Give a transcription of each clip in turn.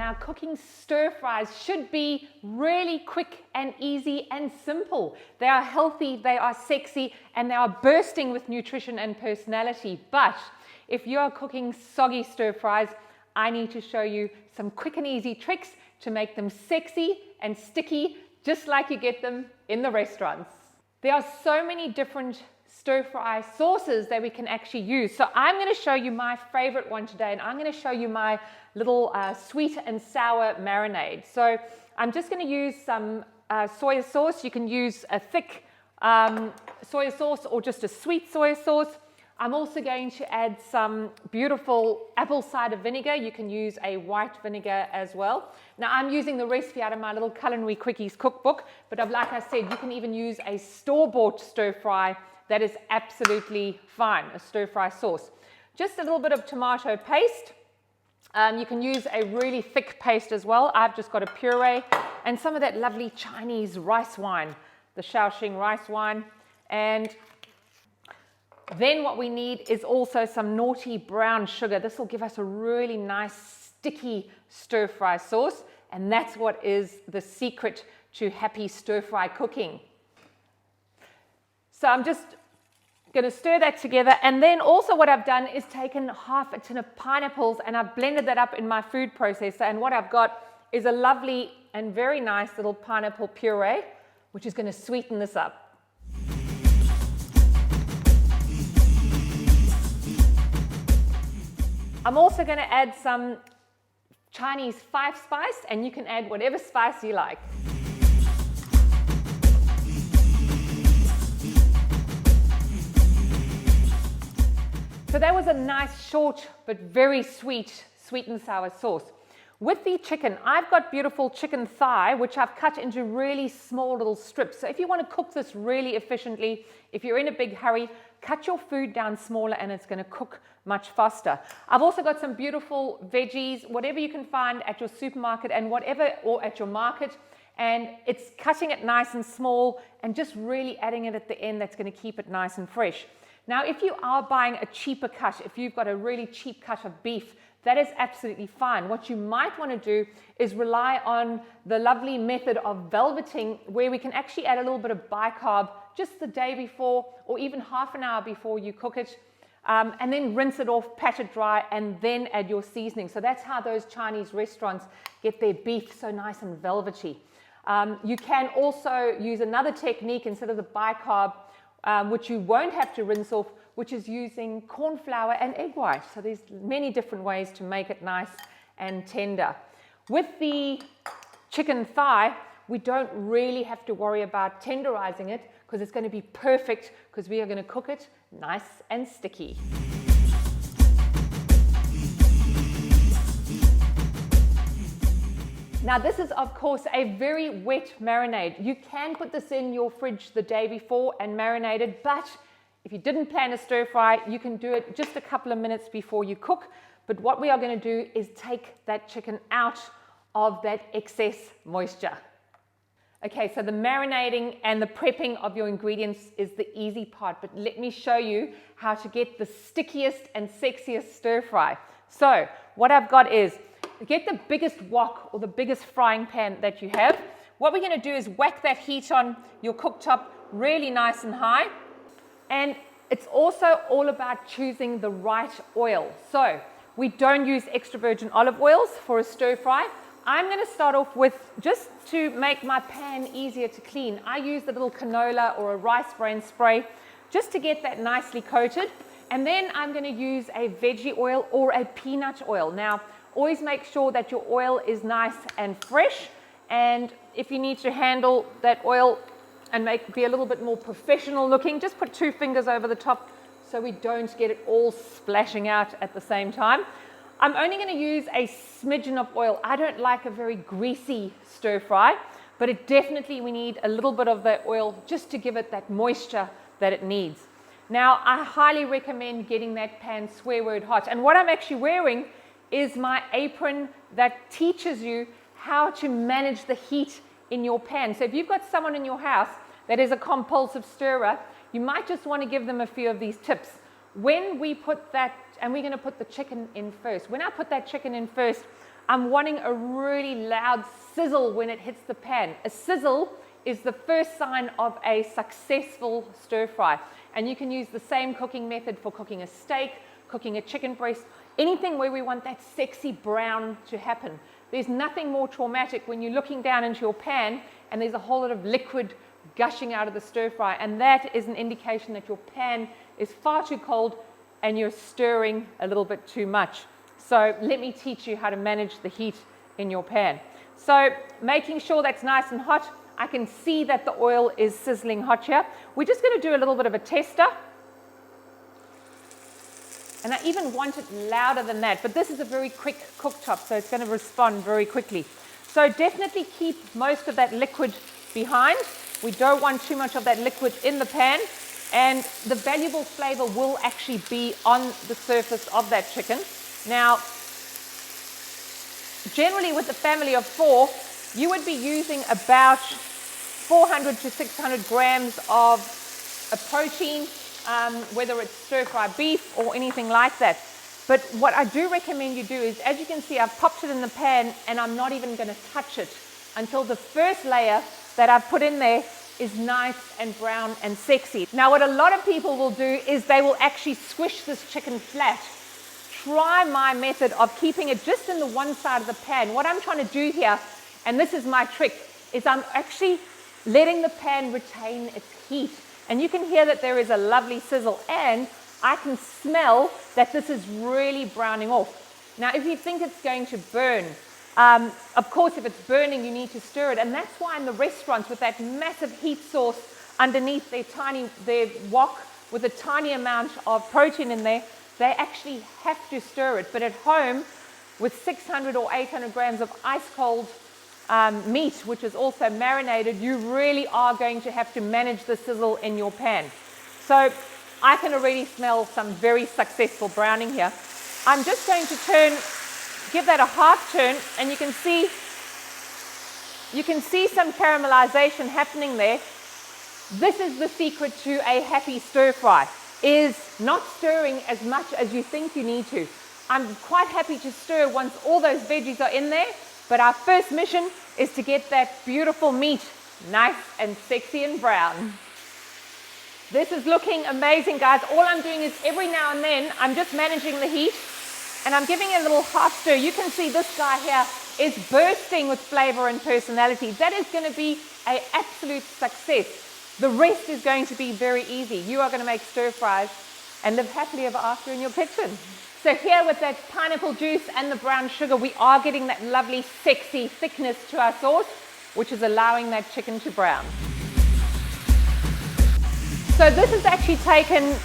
Now, cooking stir fries should be really quick and easy and simple. They are healthy, they are sexy, and they are bursting with nutrition and personality. But if you are cooking soggy stir fries, I need to show you some quick and easy tricks to make them sexy and sticky, just like you get them in the restaurants. There are so many different stir fry sauces that we can actually use. So I'm going to show you my favorite one today, and I'm going to show you my little sweet and sour marinade. So I'm just going to use some soy sauce. You can use a thick soy sauce or just a sweet soy sauce. I'm also going to add some beautiful apple cider vinegar. You can use a white vinegar as well. Now I'm using the recipe out of my little Culinary Quickies cookbook, but like I said, you can even use a store-bought stir fry. That is absolutely fine, a stir fry sauce. Just a little bit of tomato paste. You can use a really thick paste as well. I've just got a puree and some of that lovely Chinese rice wine, the Shaoxing rice wine. And then what we need is also some naughty brown sugar. This will give us a really nice sticky stir fry sauce, and that's what is the secret to happy stir fry cooking. So I'm just going to stir that together, and then also what I've done is taken half a tin of pineapples and I've blended that up in my food processor, and what I've got is a lovely and very nice little pineapple puree, which is going to sweeten this up. I'm also going to add some Chinese 5-spice, and you can add whatever spice you like. So that was a nice, short, but very sweet and sour sauce. With the chicken, I've got beautiful chicken thigh, which I've cut into really small little strips. So if you want to cook this really efficiently, if you're in a big hurry, cut your food down smaller and it's going to cook much faster. I've also got some beautiful veggies, whatever you can find at your supermarket and whatever, or at your market. And it's cutting it nice and small and just really adding it at the end. That's going to keep it nice and fresh. Now, if you are buying a cheaper cut, if you've got a really cheap cut of beef, that is absolutely fine. What you might want to do is rely on the lovely method of velveting, where we can actually add a little bit of bicarb just the day before or even half an hour before you cook it, and then rinse it off, pat it dry, and then add your seasoning. So that's how those Chinese restaurants get their beef so nice and velvety. You can also use another technique instead of the bicarb, which you won't have to rinse off, which is using corn flour and egg white. So there's many different ways to make it nice and tender. With the chicken thigh, we don't really have to worry about tenderizing it because it's going to be perfect, because we are going to cook it nice and sticky. Now this is of course a very wet marinade. You can put this in your fridge the day before and marinate it, but if you didn't plan a stir fry, you can do it just a couple of minutes before you cook. But what we are going to do is take that chicken out of that excess moisture. Okay, so the marinating and the prepping of your ingredients is the easy part, but let me show you how to get the stickiest and sexiest stir fry. So what I've got is, get the biggest wok or the biggest frying pan that you have. What we're going to do is whack that heat on your cooktop really nice and high. And it's also all about choosing the right oil. So we don't use extra virgin olive oils for a stir fry. I'm going to start off with, just to make my pan easier to clean, I use the little canola or a rice bran spray just to get that nicely coated. And then I'm going to use a veggie oil or a peanut oil. Now, always make sure that your oil is nice and fresh. And if you need to handle that oil and be a little bit more professional looking, just put 2 fingers over the top so we don't get it all splashing out at the same time. I'm only going to use a smidgen of oil. I don't like a very greasy stir fry, but we need a little bit of that oil just to give it that moisture that it needs. Now, I highly recommend getting that pan swear word hot. And what I'm actually wearing is my apron that teaches you how to manage the heat in your pan. So if you've got someone in your house that is a compulsive stirrer, you might just want to give them a few of these tips. When we put that, and we're going to put the chicken in first. When I put that chicken in first, I'm wanting a really loud sizzle when it hits the pan. A sizzle is the first sign of a successful stir fry. And you can use the same cooking method for cooking a steak, cooking a chicken breast, anything where we want that sexy brown to happen. There's nothing more traumatic when you're looking down into your pan and there's a whole lot of liquid gushing out of the stir fry, and that is an indication that your pan is far too cold and you're stirring a little bit too much. So let me teach you how to manage the heat in your pan. So making sure that's nice and hot. I can see that the oil is sizzling hot here. We're just going to do a little bit of a tester. And I even want it louder than that, but this is a very quick cooktop, so it's going to respond very quickly. So definitely keep most of that liquid behind. We don't want too much of that liquid in the pan, and the valuable flavor will actually be on the surface of that chicken. Now, generally with a family of 4, you would be using about 400 to 600 grams of a protein, whether it's stir-fry beef or anything like that. But what I do recommend you do is, as you can see, I've popped it in the pan and I'm not even going to touch it until the first layer that I've put in there is nice and brown and sexy. Now, what a lot of people will do is they will actually squish this chicken flat. Try my method of keeping it just in the one side of the pan. What I'm trying to do here, and this is my trick, is I'm actually letting the pan retain its heat. And you can hear that there is a lovely sizzle, and I can smell that this is really browning off. Now, if you think it's going to burn, of course, if it's burning, you need to stir it. And that's why in the restaurants with that massive heat source underneath their wok with a tiny amount of protein in there, they actually have to stir it. But at home, with 600 or 800 grams of ice cold meat, which is also marinated, you really are going to have to manage the sizzle in your pan. So I can already smell some very successful browning here. I'm just going to give that a half turn, and you can see some caramelization happening there. This is the secret to a happy stir fry, is not stirring as much as you think you need to. I'm quite happy to stir once all those veggies are in there, but our first mission is to get that beautiful meat nice and sexy and brown. This is looking amazing, guys. All I'm doing is every now and then, I'm just managing the heat, and I'm giving it a little half stir. You can see this guy here is bursting with flavor and personality. That is going to be an absolute success. The rest is going to be very easy. You are going to make stir fries and live happily ever after in your kitchen. So here with that pineapple juice and the brown sugar, we are getting that lovely, sexy thickness to our sauce, which is allowing that chicken to brown. So this is actually taken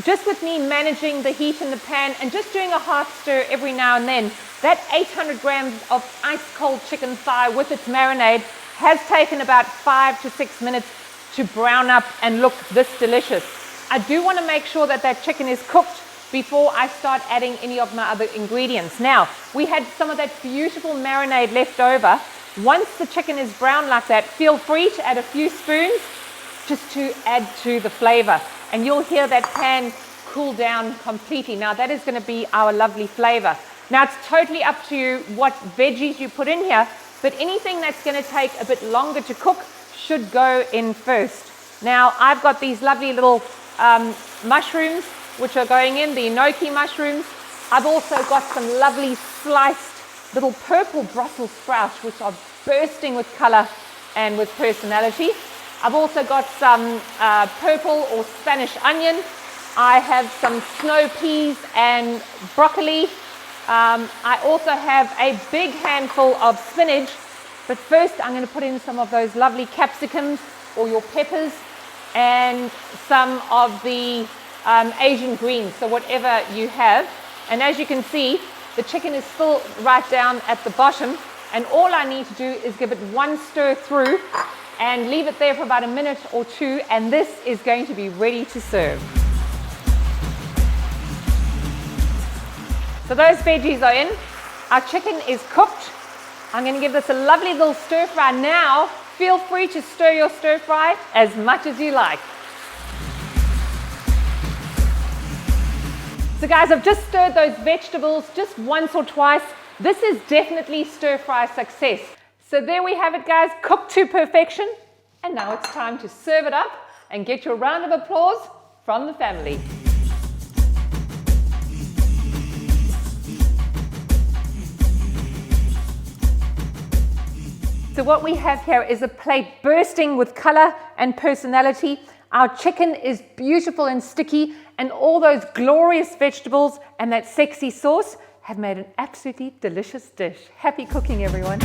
just with me managing the heat in the pan and just doing a half stir every now and then. That 800 grams of ice cold chicken thigh with its marinade has taken about 5 to 6 minutes to brown up and look this delicious. I do want to make sure that that chicken is cooked before I start adding any of my other ingredients. Now, we had some of that beautiful marinade left over. Once the chicken is brown like that, feel free to add a few spoons just to add to the flavor. And you'll hear that pan cool down completely. Now, that is going to be our lovely flavor. Now, it's totally up to you what veggies you put in here, but anything that's going to take a bit longer to cook should go in first. Now, I've got these lovely little mushrooms which are going in, the enoki mushrooms. I've also got some lovely sliced little purple Brussels sprouts which are bursting with color and with personality. I've also got some purple or Spanish onion. I have some snow peas and broccoli. I also have a big handful of spinach, but first I'm going to put in some of those lovely capsicums or your peppers and some of the Asian greens, so whatever you have. And as you can see, the chicken is still right down at the bottom, and all I need to do is give it one stir through and leave it there for about a minute or two, and this is going to be ready to serve. So those veggies are in, our chicken is cooked. I'm going to give this a lovely little stir fry. Now, feel free to stir your stir fry as much as you like. So guys, I've just stirred those vegetables just once or twice. This is definitely stir-fry success. So there we have it, guys, cooked to perfection. And now it's time to serve it up and get your round of applause from the family. So what we have here is a plate bursting with color and personality. Our chicken is beautiful and sticky, and all those glorious vegetables and that sexy sauce have made an absolutely delicious dish. Happy cooking, everyone.